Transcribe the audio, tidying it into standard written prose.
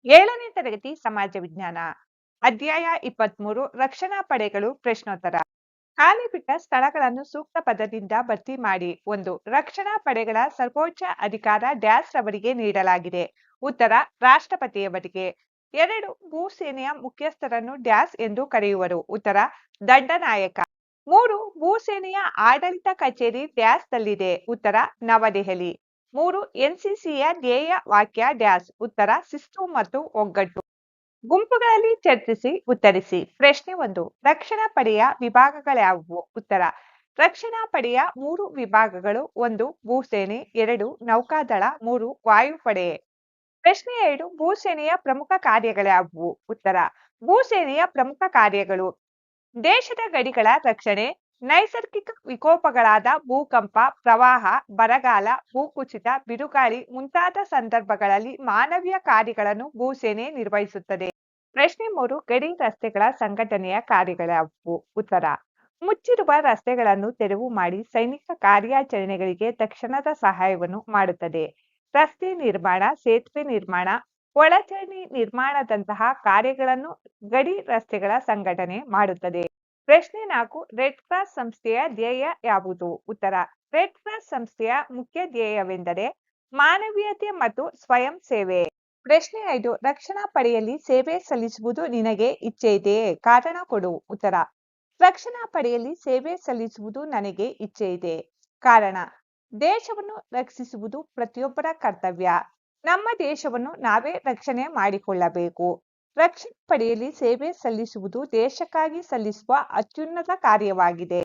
ಏಳನೇ ತರಗತಿ ಸಮಾಜ ವಿಜ್ಞಾನ ಅಧ್ಯಾಯ 23 ರಕ್ಷಣಾ ಪಡೆಗಳು ಪ್ರಶ್ನೋತ್ತರ. ಖಾಲಿ ಬಿಟ್ಟ ಸ್ಥಳಗಳನ್ನು ಸೂಕ್ತ ಪದದಿಂದ ಭರ್ತಿ ಮಾಡಿ. 1. ರಕ್ಷಣಾ ಪಡೆಗಳ ಸರ್ವೋಚ್ಚ ಅಧಿಕಾರ ಡ್ಯಾಸ್ ರವರಿಗೆ ನೀಡಲಾಗಿದೆ. ಉತ್ತರ ರಾಷ್ಟ್ರಪತಿಯವರಿಗೆ. 2. ಭೂಸೇನೆಯ ಮುಖ್ಯಸ್ಥರನ್ನು ಡ್ಯಾಸ್ ಎಂದು ಕರೆಯುವರು. ಉತ್ತರ ದಂಡನಾಯಕ. 3. ಭೂಸೇನೆಯ ಆಡಳಿತ ಕಚೇರಿ ಡ್ಯಾಸ್ ದಲ್ಲಿದೆ. ಉತ್ತರ ನವದೆಹಲಿ. 3. ಎನ್ಸಿಸಿಯ ಧ್ಯೇಯ ವಾಕ್ಯ ಡ್ಯಾಸ್. ಉತ್ತರ ಶಿಸ್ತು ಮತ್ತು ಒಗ್ಗಟ್ಟು. ಗುಂಪುಗಳಲ್ಲಿ ಚರ್ಚಿಸಿ ಉತ್ತರಿಸಿ. ಪ್ರಶ್ನೆ 1. ರಕ್ಷಣಾ ಪಡೆಯ ವಿಭಾಗಗಳ್ಯಾವುವು? ಉತ್ತರ ರಕ್ಷಣಾ ಪಡೆಯ 3 ವಿಭಾಗಗಳು. 1. ಭೂಸೇನೆ, 2. ನೌಕಾದಳ, 3. ವಾಯುಪಡೆ. ಪ್ರಶ್ನೆ 2. ಭೂಸೇನೆಯ ಪ್ರಮುಖ ಕಾರ್ಯಗಳ್ಯಾವುವು? ಉತ್ತರ ಭೂಸೇನೆಯ ಪ್ರಮುಖ ಕಾರ್ಯಗಳು ದೇಶದ ಗಡಿಗಳ ರಕ್ಷಣೆ, ನೈಸರ್ಗಿಕ ವಿಕೋಪಗಳಾದ ಭೂಕಂಪ, ಪ್ರವಾಹ, ಬರಗಾಲ, ಭೂಕುಸಿತ, ಬಿರುಗಾಳಿ ಮುಂತಾದ ಸಂದರ್ಭಗಳಲ್ಲಿ ಮಾನವೀಯ ಕಾರ್ಯಗಳನ್ನು ಭೂಸೇನೆ ನಿರ್ವಹಿಸುತ್ತದೆ. ಪ್ರಶ್ನೆ 3. ಗಡಿ ರಸ್ತೆಗಳ ಸಂಘಟನೆಯ ಕಾರ್ಯಗಳ್ಯಾವುವು? ಉತ್ತರ ಮುಚ್ಚಿರುವ ರಸ್ತೆಗಳನ್ನು ತೆರವು ಮಾಡಿ ಸೈನಿಕ ಕಾರ್ಯಾಚರಣೆಗಳಿಗೆ ತಕ್ಷಣದ ಸಹಾಯವನ್ನು ಮಾಡುತ್ತದೆ. ರಸ್ತೆ ನಿರ್ಮಾಣ, ಸೇತುವೆ ನಿರ್ಮಾಣ, ಒಳಚರಂಡಿ ನಿರ್ಮಾಣದಂತಹ ಕಾರ್ಯಗಳನ್ನು ಗಡಿ ರಸ್ತೆಗಳ ಸಂಘಟನೆ ಮಾಡುತ್ತದೆ. ಪ್ರಶ್ನೆ 4. ರೆಡ್ ಕ್ರಾಸ್ ಸಂಸ್ಥೆಯ ಧ್ಯೇಯ ಯಾವುದು? ಉತ್ತರ ರೆಡ್ ಕ್ರಾಸ್ ಸಂಸ್ಥೆಯ ಮುಖ್ಯ ಧ್ಯೇಯವೆಂದರೆ ಮಾನವೀಯತೆ ಮತ್ತು ಸ್ವಯಂ ಸೇವೆ. ಪ್ರಶ್ನೆ 5. ರಕ್ಷಣಾ ಪಡೆಯಲ್ಲಿ ಸೇವೆ ಸಲ್ಲಿಸುವುದು ನಿನಗೆ ಇಚ್ಛೆ ಇದೆಯೇ? ಕಾರಣ ಕೊಡು. ಉತ್ತರ ರಕ್ಷಣಾ ಪಡೆಯಲ್ಲಿ ಸೇವೆ ಸಲ್ಲಿಸುವುದು ನನಗೆ ಇಚ್ಛೆ ಇದೆ. ಕಾರಣ ದೇಶವನ್ನು ರಕ್ಷಿಸುವುದು ಪ್ರತಿಯೊಬ್ಬರ ಕರ್ತವ್ಯ. ನಮ್ಮ ದೇಶವನ್ನು ನಾವೇ ರಕ್ಷಣೆ ಮಾಡಿಕೊಳ್ಳಬೇಕು. ರಕ್ಷಣಾ ಪಡೆಯಲ್ಲಿ ಸೇವೆ ಸಲ್ಲಿಸುವುದು ದೇಶಕ್ಕಾಗಿ ಸಲ್ಲಿಸುವ ಅತ್ಯುನ್ನತ ಕಾರ್ಯವಾಗಿದೆ.